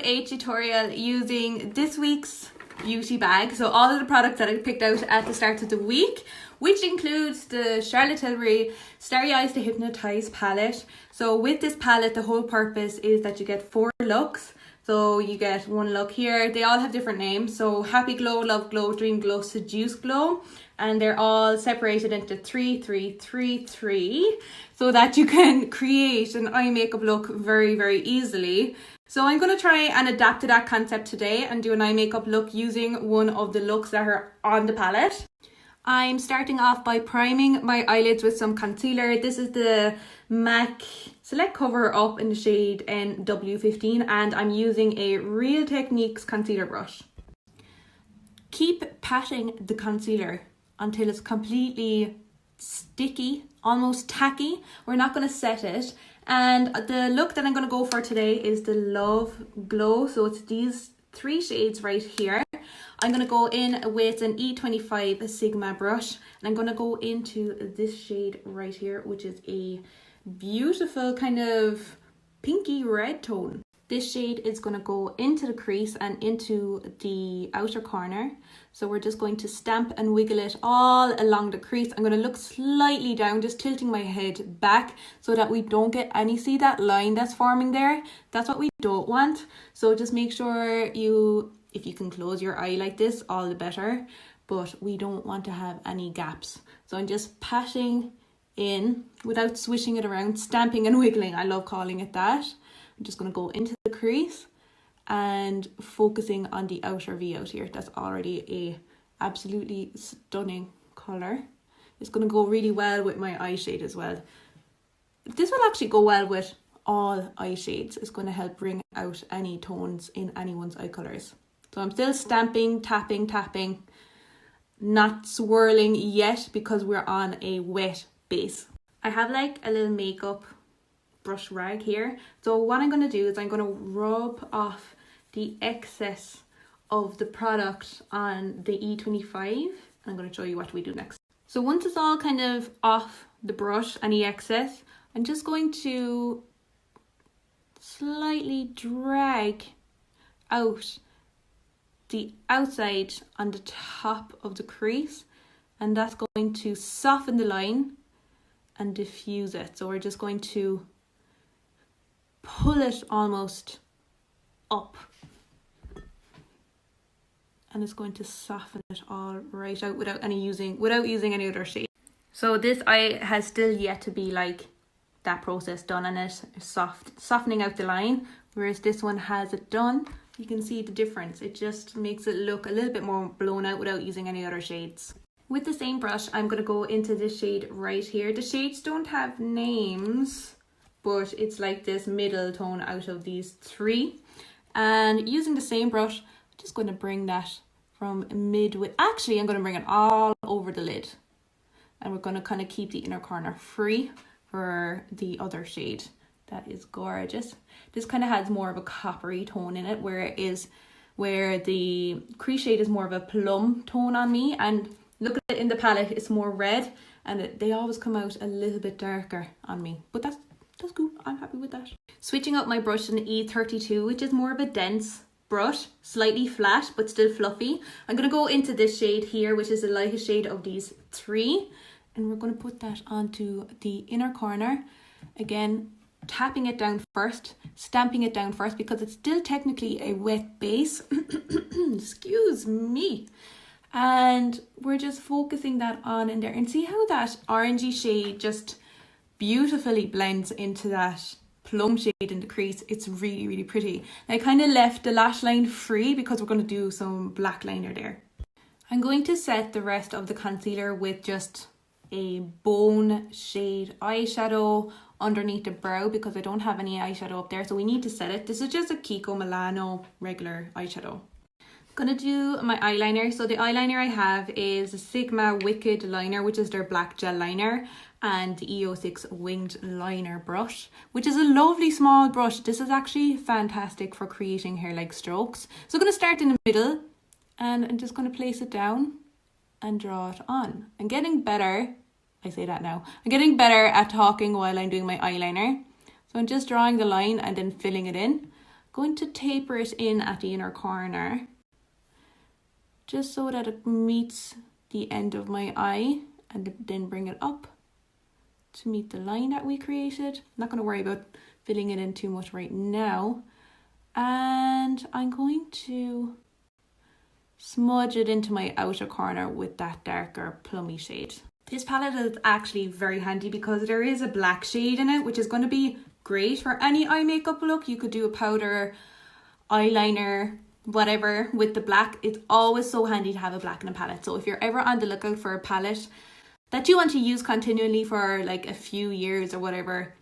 a tutorial using this week's beauty bag. So all of the products that I picked out at the start of the week, which includes the Charlotte Tilbury Starry Eyes to Hypnotize palette. So with this palette, the whole purpose is that you get 4 looks. So you get one look here. They all have different names. So Happy Glow, Love Glow, Dream Glow, Seduce Glow. And they're all separated into 3, 3, 3, 3. So that you can create an eye makeup look very, very easily. So I'm going to try and adapt to that concept today and do an eye makeup look using one of the looks that are on the palette. I'm starting off by priming my eyelids with some concealer. This is the MAC Select Coverup in the shade NW15 and I'm using a Real Techniques concealer brush. Keep patting the concealer until it's completely sticky, almost tacky. We're not going to set it. And the look that I'm going to go for today is the Love Glow. So it's these 3 shades right here. I'm going to go in with an E25 Sigma brush. And I'm going to go into this shade right here, which is a beautiful kind of pinky red tone. This shade is going to go into the crease and into the outer corner. So we're just going to stamp and wiggle it all along the crease. I'm going to look slightly down, just tilting my head back so that we don't get any, see that line that's forming there? That's what we don't want. So just make sure if you can close your eye like this, all the better. But we don't want to have any gaps. So I'm just patting in without swishing it around, stamping and wiggling. I love calling it that. I'm just going to go into the crease and focusing on the outer V out here. That's already a absolutely stunning colour. It's going to go really well with my eye shade as well. This will actually go well with all eye shades. It's going to help bring out any tones in anyone's eye colours. So I'm still stamping, tapping, tapping, not swirling yet because we're on a wet base. I have like a little makeup brush rag here. So what I'm going to do is I'm going to rub off the excess of the product on the E25. I'm going to show you what we do next. So once it's all kind of off the brush, any excess, I'm just going to slightly drag out the outside on the top of the crease, and that's going to soften the line and diffuse it. So we're just going to pull it almost up and it's going to soften it all right out without using any other shade. So this eye has still yet to be like that process done on it, softening out the line, whereas this one has it done. You can see the difference. It just makes it look a little bit more blown out without using any other shades. With the same brush, I'm going to go into this shade right here. The shades don't have names, but it's like this middle tone out of these 3. And using the same brush, I'm just going to bring that from midway. Actually, I'm going to bring it all over the lid. And we're going to kind of keep the inner corner free for the other shade. That is gorgeous. This kind of has more of a coppery tone in it, where the crease shade is more of a plum tone on me. And look at it in the palette, it's more red. And they always come out a little bit darker on me. But that's good. I'm happy with that. Switching up my brush in the E32, which is more of a dense brush, slightly flat but still fluffy. I'm going to go into this shade here, which is the lightest shade of these 3, and we're going to put that onto the inner corner. Again, tapping it down first, stamping it down first because it's still technically a wet base. Excuse me. And we're just focusing that on in there, and see how that orangey shade just beautifully blends into that plum shade in the crease. It's really, really pretty. I kind of left the lash line free because we're going to do some black liner there. I'm going to set the rest of the concealer with just a bone shade eyeshadow underneath the brow because I don't have any eyeshadow up there, so we need to set it. This is just a Kiko Milano regular eyeshadow. I'm going to do my eyeliner. So the eyeliner I have is a Sigma Wicked liner, which is their black gel liner, and the E06 winged liner brush, which is a lovely small brush. This is actually fantastic for creating hair-like strokes. So I'm going to start in the middle and I'm just going to place it down and draw it on. I'm getting better, I say that now, I'm getting better at talking while I'm doing my eyeliner. So I'm just drawing the line and then filling it in. Going to taper it in at the inner corner, just so that it meets the end of my eye, and then bring it up to meet the line that we created. I'm not going to worry about filling it in too much right now. And I'm going to smudge it into my outer corner with that darker plummy shade. This palette is actually very handy because there is a black shade in it, which is going to be great for any eye makeup look. You could do a powder, eyeliner, whatever with the black. It's always so handy to have a black in a palette. So if you're ever on the lookout for a palette that you want to use continually for like a few years or whatever,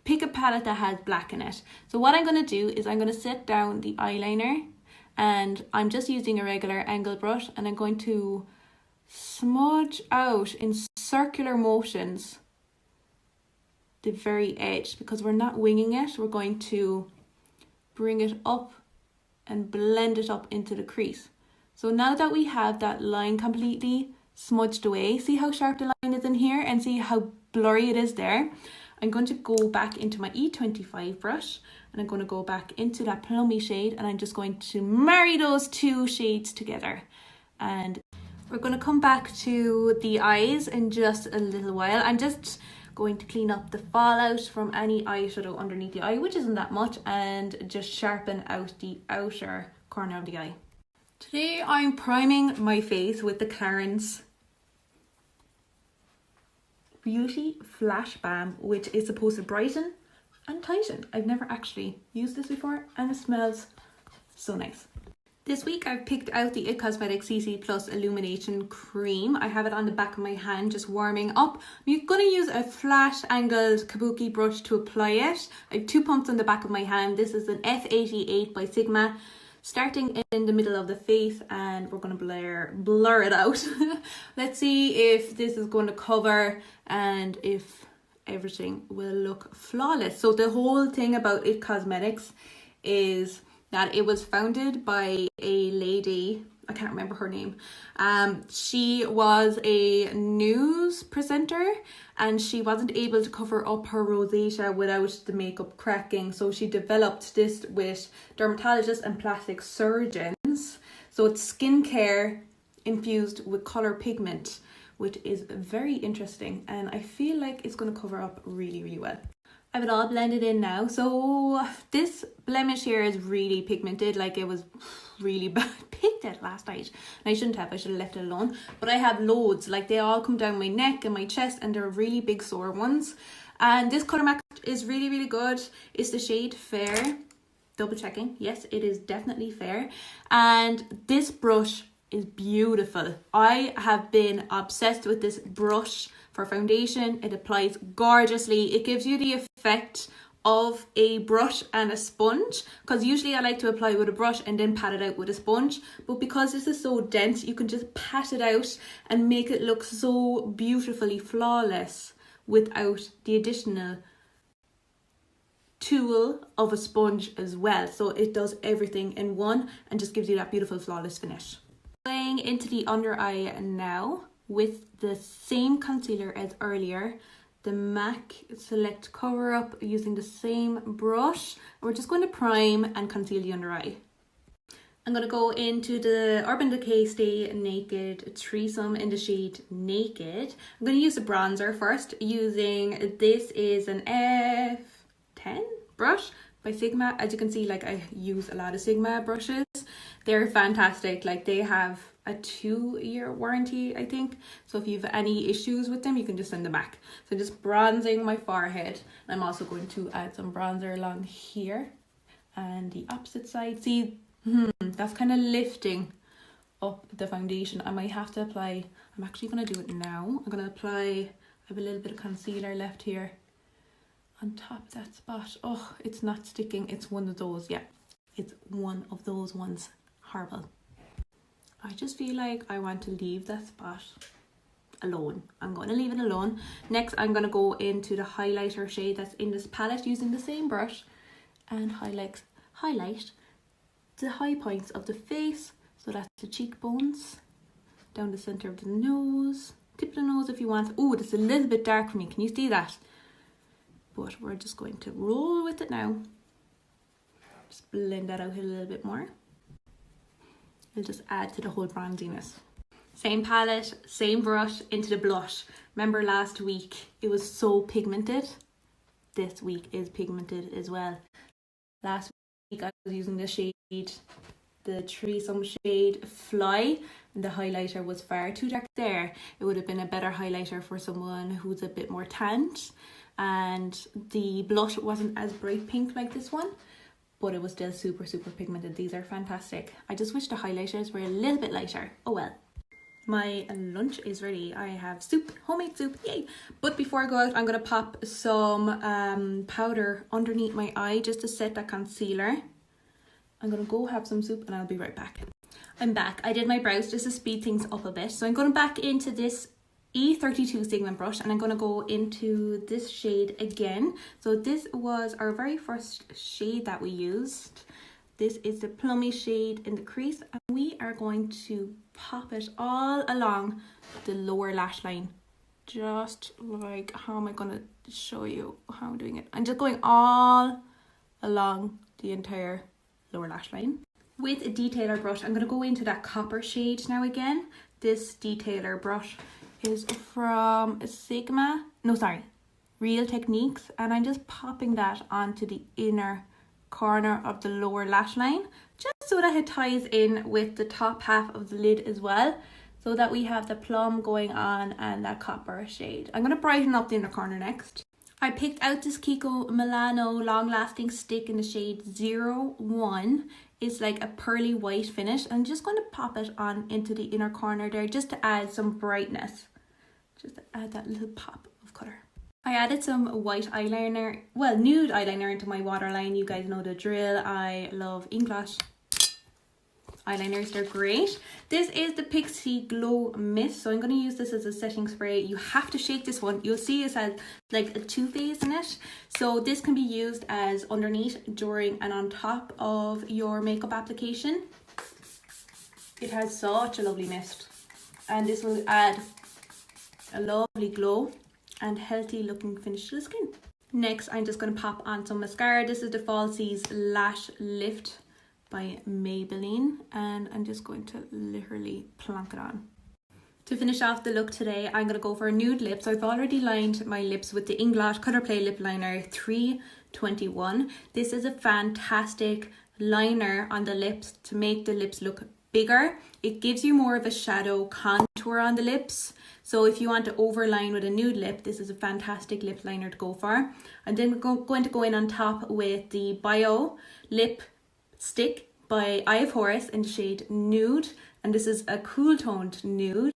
pick a palette that has black in it. So what I'm going to do is I'm going to set down the eyeliner, and I'm just using a regular angle brush, and I'm going to smudge out in circular motions the very edge, because we're not winging it. We're going to bring it up and blend it up into the crease. So now that we have that line completely smudged away, see how sharp the line is in here and see how blurry it is there? I'm going to go back into my E25 brush, and I'm going to go back into that plummy shade, and I'm just going to marry those two shades together. And we're going to come back to the eyes in just a little while. I'm just going to clean up the fallout from any eyeshadow underneath the eye, which isn't that much, and just sharpen out the outer corner of the eye. Today I'm priming my face with the Clarins Beauty Flash Balm, which is supposed to brighten and tighten. I've never actually used this before, and it smells so nice. This week I've picked out the IT Cosmetics CC Plus Illumination Cream. I have it on the back of my hand just warming up. I'm going to use a flat angled kabuki brush to apply it. I have 2 pumps on the back of my hand. This is an F88 by Sigma, starting in the middle of the face, and we're going to blur it out. Let's see if this is going to cover and if everything will look flawless. So the whole thing about IT Cosmetics is that it was founded by a lady, I can't remember her name. She was a news presenter, and she wasn't able to cover up her rosacea without the makeup cracking. So she developed this with dermatologists and plastic surgeons. So it's skincare infused with color pigment, which is very interesting. And I feel like it's going to cover up really, really well. I have it all blended in now. So this blemish here is really pigmented, like it was really bad. I picked it last night and I shouldn't have. I should have left it alone. But I have loads, like they all come down my neck and my chest, and they're really big sore ones. And this colour match is really, really good. It's the shade Fair. Double checking. Yes, it is definitely Fair. And this brush is beautiful. I have been obsessed with this brush for foundation. It applies gorgeously. It gives you the effect of a brush and a sponge, because usually I like to apply with a brush and then pat it out with a sponge, but because this is so dense, you can just pat it out and make it look so beautifully flawless without the additional tool of a sponge as well. So it does everything in one and just gives you that beautiful flawless finish. Going into the under eye now with the same concealer as earlier, the MAC Select Coverup, using the same brush. We're just going to prime and conceal the under eye. I'm going to go into the Urban Decay Stay Naked Threesome in the shade Naked. I'm going to use the bronzer first, using, this is an F10 brush by Sigma. As you can see, like I use a lot of Sigma brushes. They're fantastic. Like they have a 2-year warranty, I think. So if you have any issues with them, you can just send them back. So just bronzing my forehead. I'm also going to add some bronzer along here and the opposite side. See, that's kind of lifting up the foundation. I might have to apply, I'm actually going to do it now. I'm going to apply, I have a little bit of concealer left here on top of that spot. Oh, it's not sticking. It's one of those, yeah. It's one of those ones. Horrible. I just feel like I want to leave that spot alone. I'm going to leave it alone. Next, I'm going to go into the highlighter shade that's in this palette, using the same brush, and highlight the high points of the face. So that's the cheekbones, down the center of the nose, tip of the nose if you want. Oh, it's a little bit dark for me. Can you see that? But we're just going to roll with it now. Just blend that out a little bit more. It'll just add to the whole bronziness. Same palette, same brush into the blush. Remember last week it was so pigmented? This week is pigmented as well. Last week I was using the shade, the Threesome shade Fly, and the highlighter was far too dark there. It would have been a better highlighter for someone who's a bit more tanned, and the blush wasn't as bright pink like this one, but it was still super pigmented. These are fantastic. I just wish the highlighters were a little bit lighter. Oh well. My lunch is ready. I have soup, homemade soup, yay! But before I go out, I'm going to pop some powder underneath my eye just to set that concealer. I'm going to go have some soup and I'll be right back. I'm back. I did my brows just to speed things up a bit. So I'm going back into this E32 Sigma brush and I'm going to go into this shade again. So this was our very first shade that we used. This is the plummy shade in the crease, and we are going to pop it all along the lower lash line. Just like, how am I going to show you how I'm doing it? I'm just going all along the entire lower lash line. With a detailer brush, I'm going to go into that copper shade now again. This detailer brush is from Real Techniques, and I'm just popping that onto the inner corner of the lower lash line, just so that it ties in with the top half of the lid as well, so that we have the plum going on and that copper shade. I'm going to brighten up the inner corner next. I picked out this Kiko Milano long lasting stick in the shade 01. It's like a pearly white finish. I'm just going to pop it on into the inner corner there just to add some brightness, just to add that little pop of colour. I added some white eyeliner, well, nude eyeliner into my waterline. You guys know the drill. I love INGLOT eyeliners, they're great. This is the Pixi Glow Mist, so I'm going to use this as a setting spray. You have to shake this one. You'll see it has like a two-phase in it. So this can be used as underneath, during and on top of your makeup application. It has such a lovely mist, and this will add a lovely glow and healthy looking finish to the skin. Next, I'm just going to pop on some mascara. This is the Falsies Lash Lift by Maybelline, and I'm just going to literally plonk it on. To finish off the look today, I'm going to go for nude lips. I've already lined my lips with the INGLOT Color Play Lip Liner 321. This is a fantastic liner on the lips to make the lips look bigger. It gives you more of a shadow contour on the lips. So if you want to overline with a nude lip, this is a fantastic lip liner to go for. And then we're going to go in on top with the Bio Lip Stick by Eye of Horus in the shade Nude. And this is a cool toned nude.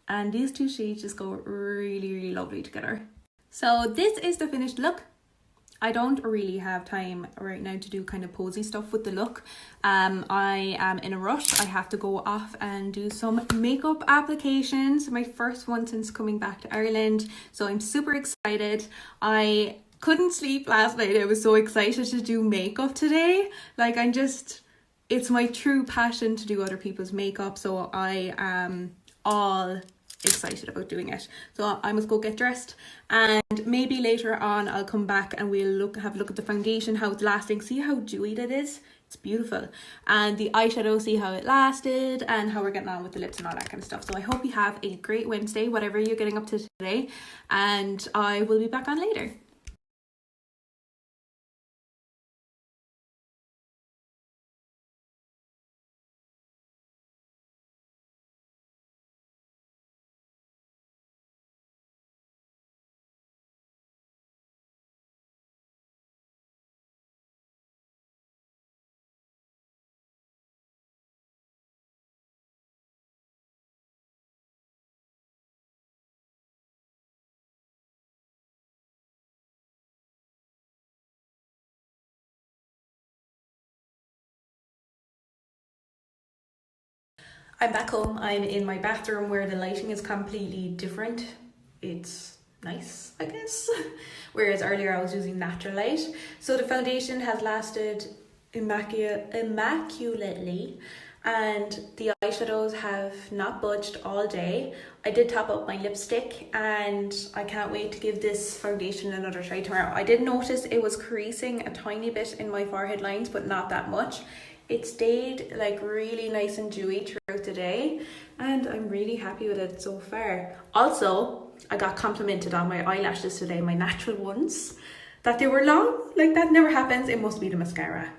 And these two shades just go really lovely together. So this is the finished look. I don't really have time right now to do kind of posy stuff with the look. I am in a rush. I have to go off and do some makeup applications. My first one since coming back to Ireland. So I'm super excited. I couldn't sleep last night. I was so excited to do makeup today. Like it's my true passion to do other people's makeup. So I am all excited about doing it. So I must go get dressed, and maybe later on I'll come back and we'll have a look at the foundation, how it's lasting, see how dewy that is. It's beautiful. And the eyeshadow, see how it lasted and how we're getting on with the lips and all that kind of stuff. So I hope you have a great Wednesday, whatever you're getting up to today, and I will be back on later. I'm back home. I'm in my bathroom where the lighting is completely different. It's nice, I guess. Whereas earlier I was using natural light. So the foundation has lasted immaculately, and the eyeshadows have not budged all day. I did top up my lipstick and I can't wait to give this foundation another try tomorrow. I did notice it was creasing a tiny bit in my forehead lines, but not that much. It stayed like really nice and dewy throughout the day, and I'm really happy with it so far. Also, I got complimented on my eyelashes today, my natural ones, that they were long. Like, that never happens. It must be the mascara.